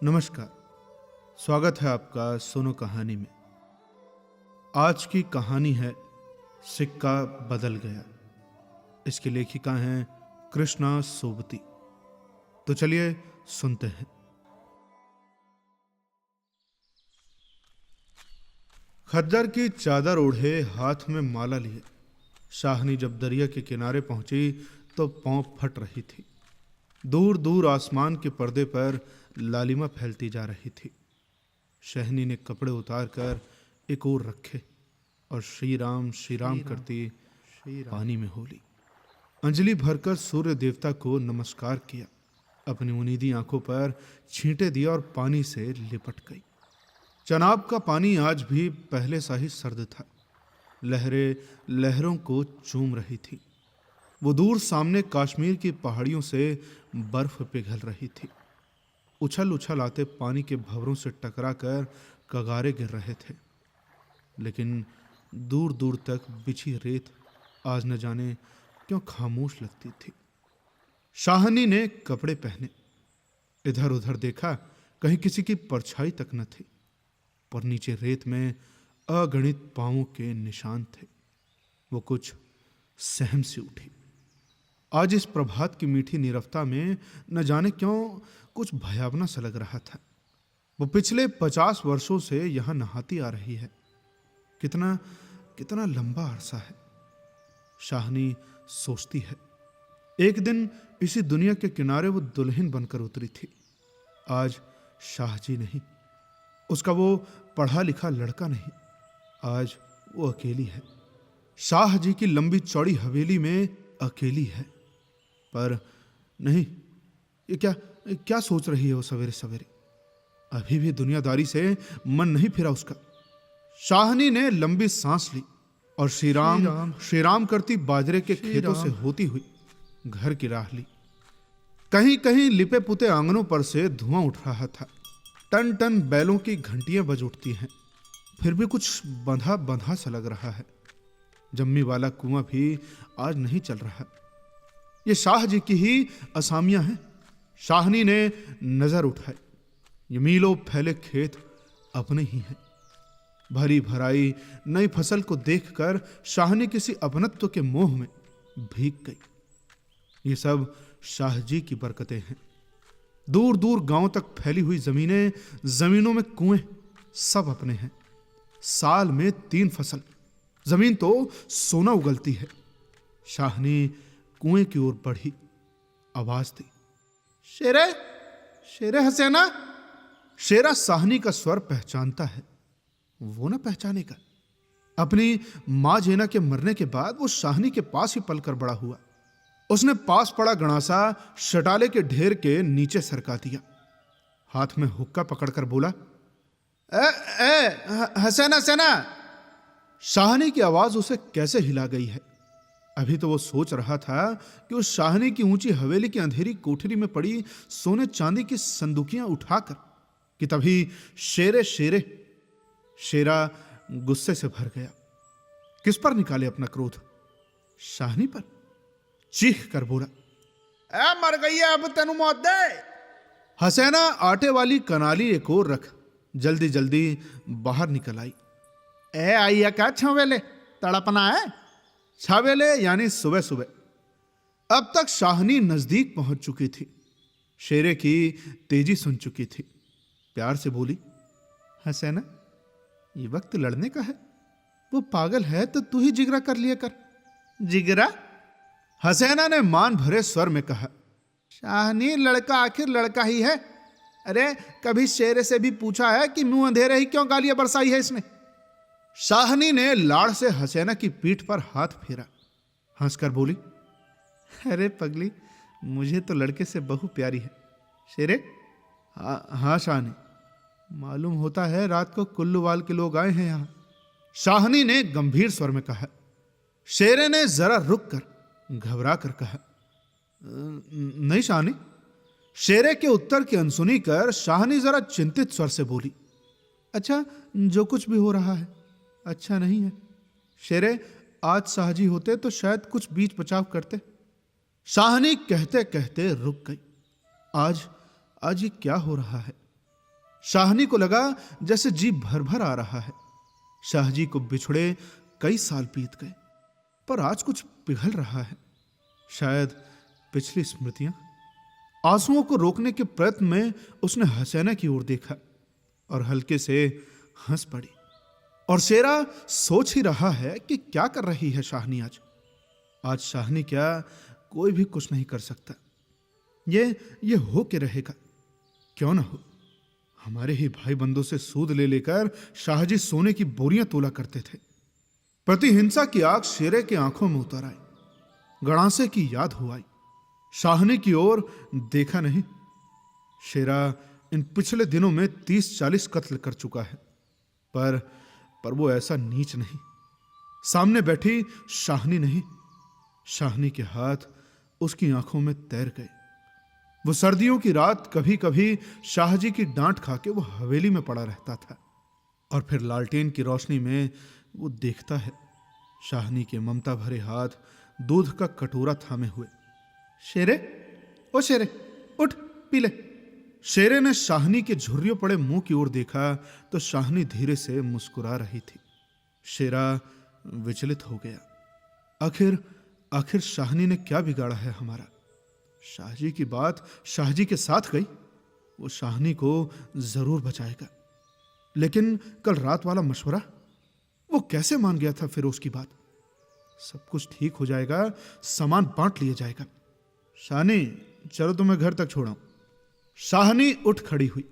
नमस्कार। स्वागत है आपका सुनो कहानी में। आज की कहानी है सिक्का बदल गया। इसकी लेखिका हैं कृष्णा सोबती। तो चलिए सुनते हैं। खद्दर की चादर ओढ़े, हाथ में माला लिए शाहनी जब दरिया के किनारे पहुंची तो पांव फट रही थी। दूर दूर आसमान के पर्दे पर लालिमा फैलती जा रही थी। शहनी ने कपड़े उतार कर एक ओर रखे और श्री राम करती पानी में हो ली। अंजलि भरकर सूर्य देवता को नमस्कार किया, अपनी उनीदी आंखों पर छींटे दिया और पानी से लिपट गई। चनाब का पानी आज भी पहले सा ही सर्द था। लहरें लहरों को चूम रही थी। वो दूर सामने कश्मीर की पहाड़ियों से बर्फ पिघल रही थी। उछल उछल आते पानी के भंवरों से टकरा कर कगारे गिर रहे थे, लेकिन दूर दूर तक बिछी रेत आज न जाने क्यों खामोश लगती थी। शाहनी ने कपड़े पहने, इधर उधर देखा, कहीं किसी की परछाई तक न थी, पर नीचे रेत में अगणित पांवों के निशान थे। वो कुछ सहम सी उठी। आज इस प्रभात की मीठी नीरवता में न जाने क्यों कुछ भयावना सा लग रहा था। वो पिछले 50 वर्षों से यहां नहाती आ रही है। कितना कितना लंबा अरसा है, शाहनी सोचती है। एक दिन इसी दुनिया के किनारे वो दुल्हन बनकर उतरी थी। आज शाहजी नहीं, उसका वो पढ़ा लिखा लड़का नहीं, आज वो अकेली है। शाहजी की लंबी चौड़ी हवेली में अकेली है। पर नहीं, ये क्या सोच रही है वो सवेरे सवेरे? अभी भी दुनियादारी से मन नहीं फिरा उसका। शाहनी ने लंबी सांस ली और श्री राम करती बाजरे के खेतों से होती हुई घर की राह ली। कहीं कहीं लिपे पुते आंगनों पर से धुआं उठ रहा था। टन टन बैलों की घंटियां बज उठती हैं, फिर भी कुछ बंधा बंधा सा लग रहा है। जम्मी वाला कुआं भी आज नहीं चल रहा। ये शाह जी की ही असामियां हैं। शाहनी ने नजर उठाई। ये मीलों फैले खेत अपने ही हैं। भरी भराई नई फसल को देखकर शाहनी किसी अपनत्व के मोह में भीग गई। ये सब शाह जी की बरकतें हैं। दूर दूर गांव तक फैली हुई जमीनों में कुएं, सब अपने हैं। साल में 3 फसल, जमीन तो सोना उगलती है। शाहनी कुएं की ओर बढ़ी, आवाज दी, शेरे शेरे हसैना। शेरा शाहनी का स्वर पहचानता है। वो ना पहचाने का। अपनी मां जेना के मरने के बाद वो शाहनी के पास ही पलकर बड़ा हुआ। उसने पास पड़ा गणासा शटाले के ढेर के नीचे सरका दिया। हाथ में हुक्का पकड़कर बोला, हसैना। शाहनी की आवाज उसे कैसे हिला गई है। अभी तो वो सोच रहा था कि उस शाहनी की ऊंची हवेली की अंधेरी कोठरी में पड़ी सोने चांदी की संदूकियां उठाकर, कि तभी शेरा गुस्से से भर गया। किस पर निकाले अपना क्रोध? शाहनी पर। चीख कर बोला, मर गई है, अब तेनू मौत दे। हसैना आटे वाली कनाली एक और रख जल्दी जल्दी बाहर निकल आई। आई है क्या छवेले? तड़पना है? छावेले यानी सुबह सुबह। अब तक शाहनी नजदीक पहुंच चुकी थी। शेरे की तेजी सुन चुकी थी। प्यार से बोली, हसैना, ये वक्त लड़ने का है। वो पागल है तो तू ही जिगरा कर लिया कर। जिगरा? हसैना ने मान भरे स्वर में कहा, शाहनी, लड़का आखिर लड़का ही है। अरे कभी शेरे से भी पूछा है कि मुंह अंधेरे ही क्यों गालियां बरसाई है इसने? शाहनी ने लाड़ से हसैना की पीठ पर हाथ फेरा, हंसकर बोली, अरे पगली, मुझे तो लड़के से बहु प्यारी है। शेरे? हाँ शाहनी, मालूम होता है रात को कुल्लूवाल के लोग आए हैं यहां। शाहनी ने गंभीर स्वर में कहा। शेरे ने जरा रुक कर घबरा कर कहा, नहीं शाहनी। शेरे के उत्तर की अनसुनी कर शाहनी जरा चिंतित स्वर से बोली, अच्छा, जो कुछ भी हो रहा है अच्छा नहीं है। शेरे, आज शाहजी होते तो शायद कुछ बीच बचाव करते। शाहनी कहते कहते रुक गई। आज ये क्या हो रहा है? शाहनी को लगा जैसे जी भर भर आ रहा है। शाहजी को बिछड़े कई साल बीत गए, पर आज कुछ पिघल रहा है। शायद पिछली स्मृतियां। आंसुओं को रोकने के प्रयत्न में उसने हसैना की ओर देखा और हल्के से हंस पड़ी। और शेरा सोच ही रहा है कि क्या कर रही है शाहनी आज शाहनी क्या, कोई भी कुछ नहीं कर सकता। ये हो के रहेगा, क्यों ना हो। हमारे ही भाई बंदों से सूद ले लेकर शाहजी सोने की बोरियां तोला करते थे। प्रतिहिंसा की आग शेरे की आंखों में उतर आई। गणासे की याद हो आई। शाहनी की ओर देखा नहीं। शेरा इन पिछले दिनों में 30-40 कत्ल कर चुका है, पर वो ऐसा नीच नहीं। सामने बैठी शाहनी नहीं। शाहनी के हाथ उसकी आंखों में तैर गए। वो सर्दियों की रात कभी कभी शाहजी की डांट खा के वो हवेली में पड़ा रहता था, और फिर लालटेन की रोशनी में वो देखता है शाहनी के ममता भरे हाथ दूध का कटोरा थामे हुए। शेरे, ओ शेरे, उठ पी ले। शेरे ने शाहनी के झुर्रियों पड़े मुंह की ओर देखा तो शाहनी धीरे से मुस्कुरा रही थी। शेरा विचलित हो गया। आखिर शाहनी ने क्या बिगाड़ा है हमारा? शाहजी की बात शाहजी के साथ गई, वो शाहनी को जरूर बचाएगा। लेकिन कल रात वाला मशवरा, वो कैसे मान गया था फिरोज की बात? सब कुछ ठीक हो जाएगा, सामान बांट लिया जाएगा। शाहनी, चलो तुम्हें घर तक छोड़ाऊं। शाहनी उठ खड़ी हुई।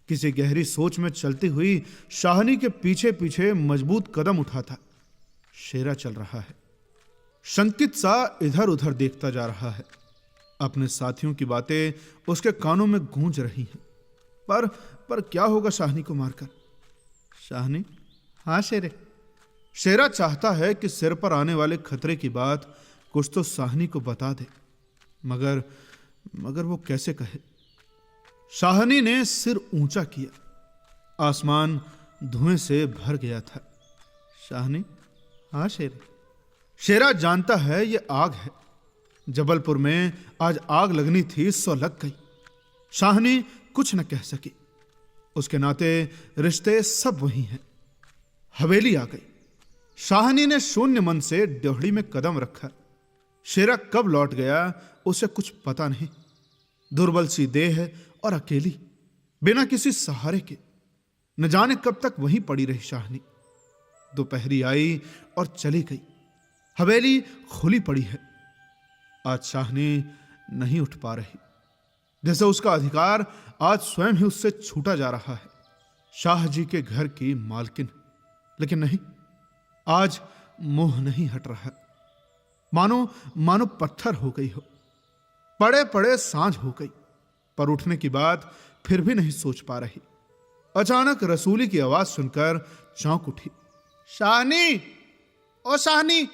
किसी गहरी सोच में चलती हुई शाहनी के पीछे पीछे मजबूत कदम उठाता शेरा चल रहा है। शंकित सा इधर उधर देखता जा रहा है। अपने साथियों की बातें उसके कानों में गूंज रही हैं। पर क्या होगा शाहनी को मारकर? शाहनी, हाँ शेरे। शेरा चाहता है कि सिर पर आने वाले खतरे की बात कुछ तो शाहनी को बता दे, मगर वो कैसे कहे? शाहनी ने सिर ऊंचा किया। आसमान धुएं से भर गया था। शाहनी, हाँ शेरे। शेरा जानता है ये आग है। जबलपुर में आज आग लगनी थी, सो लग गई। शाहनी कुछ न कह सकी। उसके नाते रिश्ते सब वही हैं। हवेली आ गई। शाहनी ने शून्य मन से ड्योहड़ी में कदम रखा। शेरा कब लौट गया उसे कुछ पता नहीं। दुर्बल सी देह और अकेली, बिना किसी सहारे के, न जाने कब तक वहीं पड़ी रही शाहनी। दोपहरी आई और चली गई। हवेली खुली पड़ी है। आज शाहनी नहीं उठ पा रही, जैसे उसका अधिकार आज स्वयं ही उससे छूटा जा रहा है। शाह जी के घर की मालकिन, लेकिन नहीं, आज मोह नहीं हट रहा। मानो पत्थर हो गई हो। पड़े पड़े सांझ हो गई, पर उठने की बात फिर भी नहीं सोच पा रही। अचानक रसूली की आवाज सुनकर चौंक उठी। शाहनी, ओ शाहनी,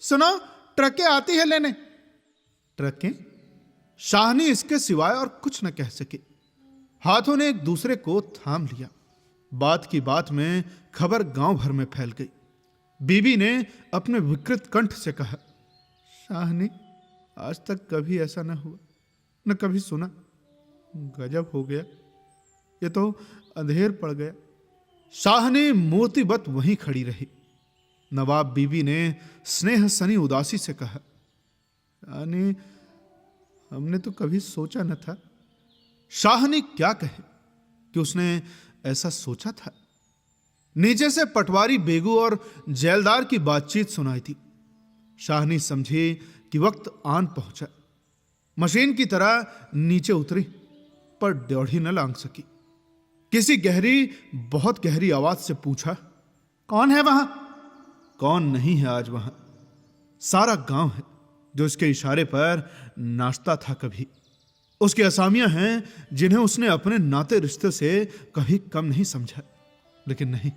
सुनो, ट्रकें आती है लेने। ट्रकें? शाहनी इसके सिवाय और कुछ न कह सके। हाथों ने एक दूसरे को थाम लिया। बात की बात में खबर गांव भर में फैल गई। बीबी ने अपने विकृत कंठ से कहा, शाहनी, आज तक कभी ऐसा न हुआ, न कभी सुना। गजब हो गया, ये तो अंधेर पड़ गया। शाहनी मूर्तिवत वहीं खड़ी रही। नवाब बीबी ने स्नेह सनी उदासी से कहा, शाहनी, हमने तो कभी सोचा न था। शाहनी क्या कहे कि उसने ऐसा सोचा था। नीचे से पटवारी बेगू और जेलदार की बातचीत सुनाई थी। शाहनी समझी कि वक्त आन पहुंचा। मशीन की तरह नीचे उतरी, पर ड्योढ़ी न लांग सकी। किसी बहुत गहरी आवाज से पूछा, कौन है वहां? कौन नहीं है आज वहां? सारा गांव है जो इसके इशारे पर नाचता था कभी। उसकी असामियां हैं जिन्हें उसने अपने नाते रिश्ते से कभी कम नहीं समझा। लेकिन नहीं,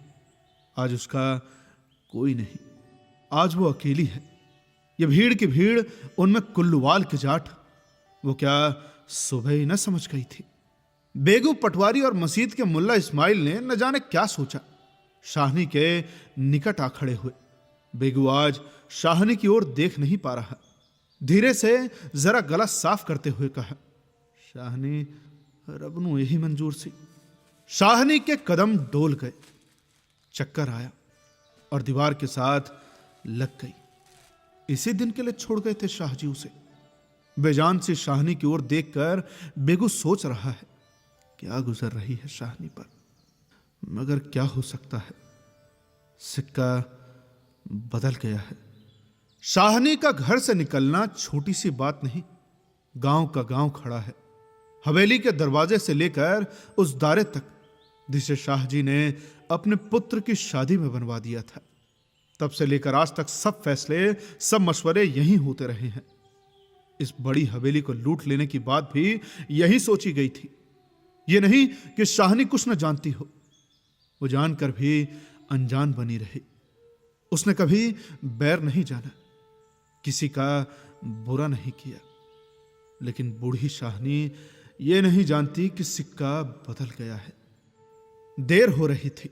आज उसका कोई नहीं। आज वो अकेली है। ये भीड़ की भीड़, उनमें कुल्लूवाल की जाट, वो क्या सुबह ही न समझ गई थी? बेगू पटवारी और मसीद के मुल्ला इस्माइल ने न जाने क्या सोचा, शाहनी के निकट आ खड़े हुए। बेगू आज शाहनी की ओर देख नहीं पा रहा। धीरे से जरा गला साफ करते हुए कहा, शाहनी, रब नू यही मंजूर सी शाहनी के कदम डोल गए, चक्कर आया और दीवार के साथ लग गई। इसी दिन के लिए छोड़ गए थे शाहजी उसे। बेजान सी शाहनी की ओर देखकर बेगू सोच रहा है, क्या गुजर रही है शाहनी पर, मगर क्या हो सकता है, सिक्का बदल गया है। शाहनी का घर से निकलना छोटी सी बात नहीं, गांव का गांव खड़ा है। हवेली के दरवाजे से लेकर उस दारे तक जिसे शाहजी ने अपने पुत्र की शादी में बनवा दिया था, तब से लेकर आज तक सब फैसले, सब मशवरे यहीं होते रहे हैं। इस बड़ी हवेली को लूट लेने की बात भी यही सोची गई थी। यह नहीं कि शाहनी कुछ न जानती हो, वो जानकर भी अनजान बनी रही। उसने कभी बैर नहीं जाना, किसी का बुरा नहीं किया, लेकिन बूढ़ी शाहनी ये नहीं जानती कि सिक्का बदल गया है। देर हो रही थी।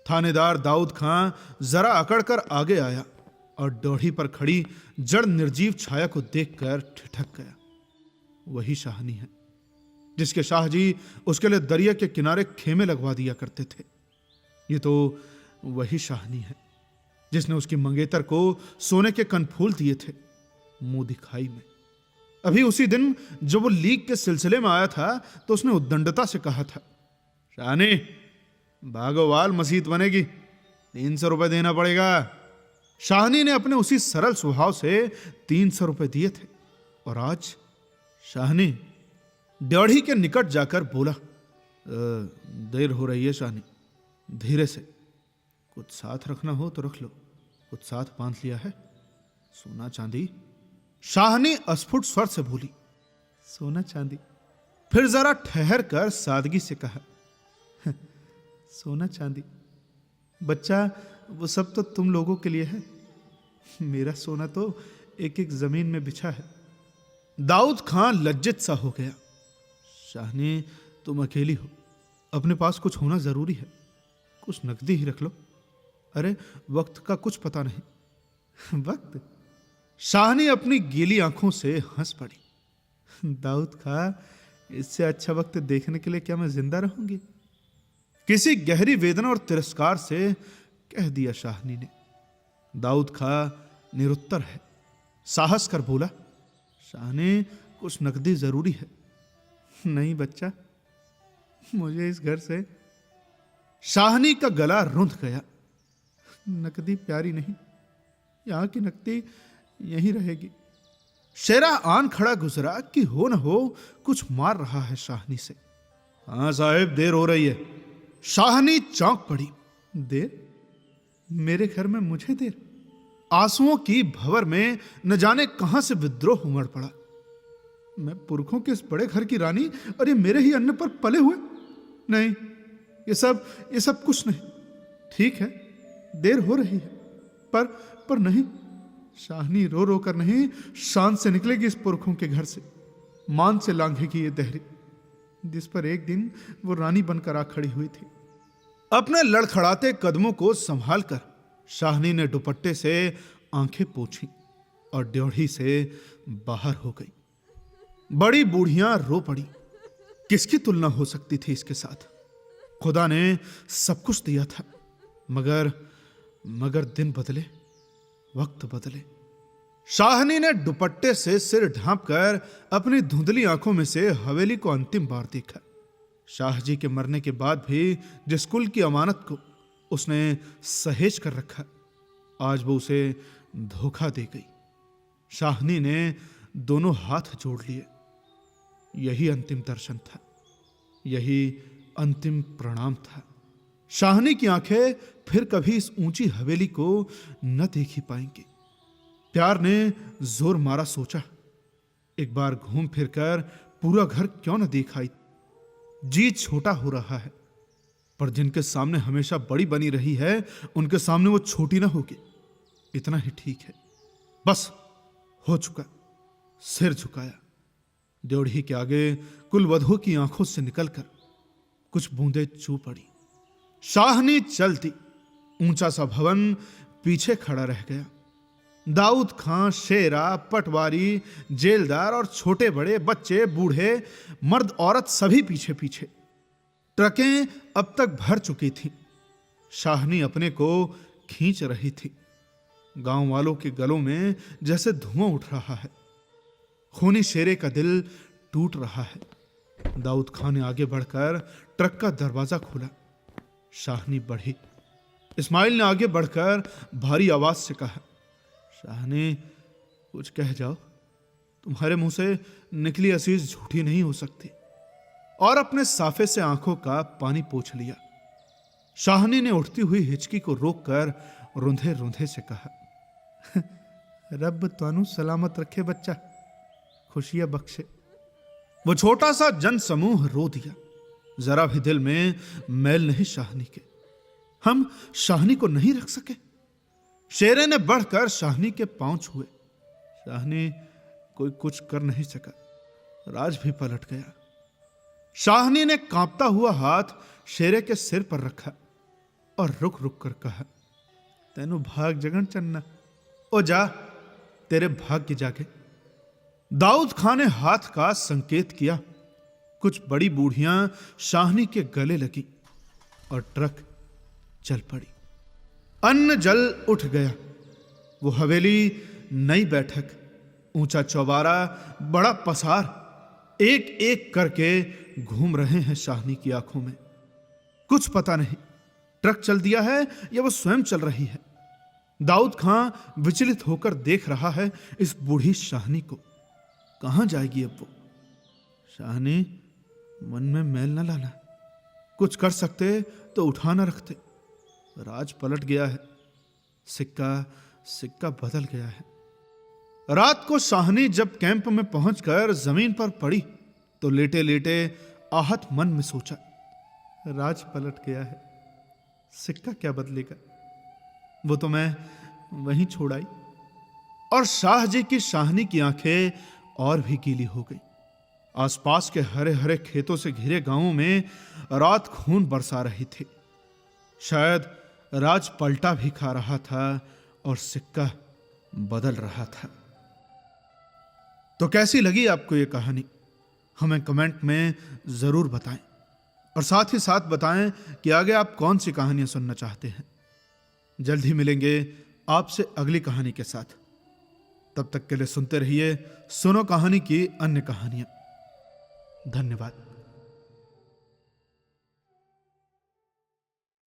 थानेदार दाऊद खां जरा अकड़कर आगे आया और डोढ़ी पर खड़ी जड़ निर्जीव छाया को देखकर ठिठक गया। वही शाहनी है जिसके शाहजी उसके लिए दरिया के किनारे खेमे लगवा दिया करते थे। ये तो वही शाहनी है जिसने उसकी मंगेतर को सोने के कनफूल दिए थे मुंह दिखाई में। अभी उसी दिन जब वो लीग के सिलसिले में आया था तो उसने उद्दंडता से कहा था, शाहनी भागोवाल मस्जिद बनेगी, 300 रुपए देना पड़ेगा। शाहनी ने अपने उसी सरल स्वभाव से 300 रुपए दिए थे और आज शाहनी ड्योढ़ी के निकट जाकर बोला, देर हो रही है शाहनी, धीरे से, कुछ साथ रखना हो तो रख लो, कुछ साथ बांध लिया है, सोना चांदी। शाहनी अस्फुट स्वर से बोली, सोना चांदी। फिर जरा ठहर कर सादगी से कहा, सोना चांदी बच्चा, वो सब तो तुम लोगों के लिए है, मेरा सोना तो एक एक जमीन में बिछा है। दाऊद खां लज्जित सा हो गया। शाहनी तुम अकेली हो, अपने पास कुछ होना जरूरी है, कुछ नकदी ही रख लो। अरे वक्त का कुछ पता नहीं। वक्त? शाहनी अपनी गीली आंखों से हंस पड़ी। दाऊद खां, इससे अच्छा वक्त देखने के लिए क्या मैं जिंदा रहूंगी? किसी गहरी वेदना और तिरस्कार से कह दिया शाहनी ने। दाऊद खां निरुत्तर है। साहस कर बोला, शाहनी कुछ नकदी जरूरी है। नहीं बच्चा, मुझे इस घर से। शाहनी का गला रुंध गया। नकदी प्यारी नहीं, यहां की नकदी यहीं रहेगी। शेरा आन खड़ा गुजरा कि हो न हो कुछ मार रहा है शाहनी से। हाँ साहेब, देर हो रही है। शाहनी चौंक पड़ी। देर? मेरे घर में मुझे देर? आंसुओं की भंवर में न जाने कहां से विद्रोह उमड़ पड़ा। मैं पुरखों के इस बड़े घर की रानी और ये मेरे ही अन्न पर पले हुए? नहीं, ये सब कुछ नहीं। ठीक है, देर हो रही है, पर नहीं, शाहनी रो रो कर नहीं, शान से निकलेगी इस पुरखों के घर से। मान से लांघेगी ये दहरी जिस पर एक दिन वो रानी बनकर आ खड़ी हुई थी। अपने लड़खड़ाते कदमों को संभाल कर शाहनी ने दुपट्टे से आंखें पोंछी और ड्योढ़ी से बाहर हो गई। बड़ी बूढ़ियां रो पड़ी। किसकी तुलना हो सकती थी इसके साथ? खुदा ने सब कुछ दिया था, मगर दिन बदले, वक्त बदले। शाहनी ने दुपट्टे से सिर ढांपकर अपनी धुंधली आंखों में से हवेली को अंतिम बार देखा। शाहजी के मरने के बाद भी जिस कुल की अमानत को उसने सहेज कर रखा, आज वो उसे धोखा दे गई। शाहनी ने दोनों हाथ जोड़ लिए। यही अंतिम दर्शन था, यही अंतिम प्रणाम था। शाहनी की आंखें फिर कभी इस ऊंची हवेली को न देख ही पाएंगी। प्यार ने जोर मारा सोचा, एक बार घूम फिरकर पूरा घर क्यों न दिखाई। जी छोटा हो रहा है, पर जिनके सामने हमेशा बड़ी बनी रही है उनके सामने वो छोटी ना होगी, इतना ही ठीक है। बस हो चुका। सिर झुकाया। ड्योढ़ी के आगे कुलवधू की आंखों से निकलकर कुछ बूंदें चू पड़ी। शाहनी चलती। ऊंचा सा भवन पीछे खड़ा रह गया। दाऊद खां, शेरा, पटवारी, जेलदार और छोटे बड़े, बच्चे, बूढ़े, मर्द औरत सभी पीछे पीछे। ट्रकें अब तक भर चुकी थीं। शाहनी अपने को खींच रही थी। गांव वालों के गलों में जैसे धुआं उठ रहा है। खूनी शेरे का दिल टूट रहा है। दाऊद खान ने आगे बढ़कर ट्रक का दरवाजा खोला। शाहनी बढ़ी। इस्माइल ने आगे बढ़कर भारी आवाज से कहा, शाहनी कुछ कह जाओ, तुम्हारे मुंह से निकली असीज झूठी नहीं हो सकती। और अपने साफे से आंखों का पानी पोंछ लिया। शाहनी ने उठती हुई हिचकी को रोककर रुंधे रुंधे से कहा, रब तानू सलामत रखे बच्चा, खुशियां बख्शे। वो छोटा सा जन समूह रो दिया। जरा भी दिल में मैल नहीं शाहनी के। हम शाहनी को नहीं रख सके। शेरे ने बढ़कर शाहनी के पांव छुए। शाहनी कोई कुछ कर नहीं सका। राज भी पलट गया। शाहनी ने कांपता हुआ हाथ शेरे के सिर पर रखा और रुक रुक कर कहा, तेनू भाग जगन चन्ना, ओ जा, तेरे भाग्य जागे। दाऊद खान ने हाथ का संकेत किया। कुछ बड़ी बूढ़ियां शाहनी के गले लगी और ट्रक चल पड़ी। अन्न जल उठ गया। वो हवेली, नई बैठक, ऊंचा चौबारा, बड़ा पसार एक एक करके घूम रहे हैं शाहनी की आंखों में। कुछ पता नहीं ट्रक चल दिया है या वो स्वयं चल रही है। दाऊद खां विचलित होकर देख रहा है इस बूढ़ी शाहनी को। कहां जाएगी अब वो? शाहनी, मन में मैल न लाना। कुछ कर सकते तो उठा न रखते। राज पलट गया है। सिक्का बदल गया है। रात को शाहनी जब कैंप में पहुंचकर जमीन पर पड़ी तो लेटे लेटे आहत मन में सोचा, राज पलट गया है, सिक्का क्या बदलेगा? वो तो मैं वहीं छोड़ आई। और शाह जी की शाहनी की आंखें और भी गीली हो गई। आसपास के हरे हरे खेतों से घिरे गांवों में रात खून बरसा रही थी। शायद राज पलटा भी खा रहा था और सिक्का बदल रहा था। तो कैसी लगी आपको ये कहानी? हमें कमेंट में जरूर बताएं और साथ ही साथ बताएं कि आगे आप कौन सी कहानियां सुनना चाहते हैं। जल्द ही मिलेंगे आपसे अगली कहानी के साथ। तब तक के लिए सुनते रहिए सुनो कहानी की अन्य कहानियां। धन्यवाद।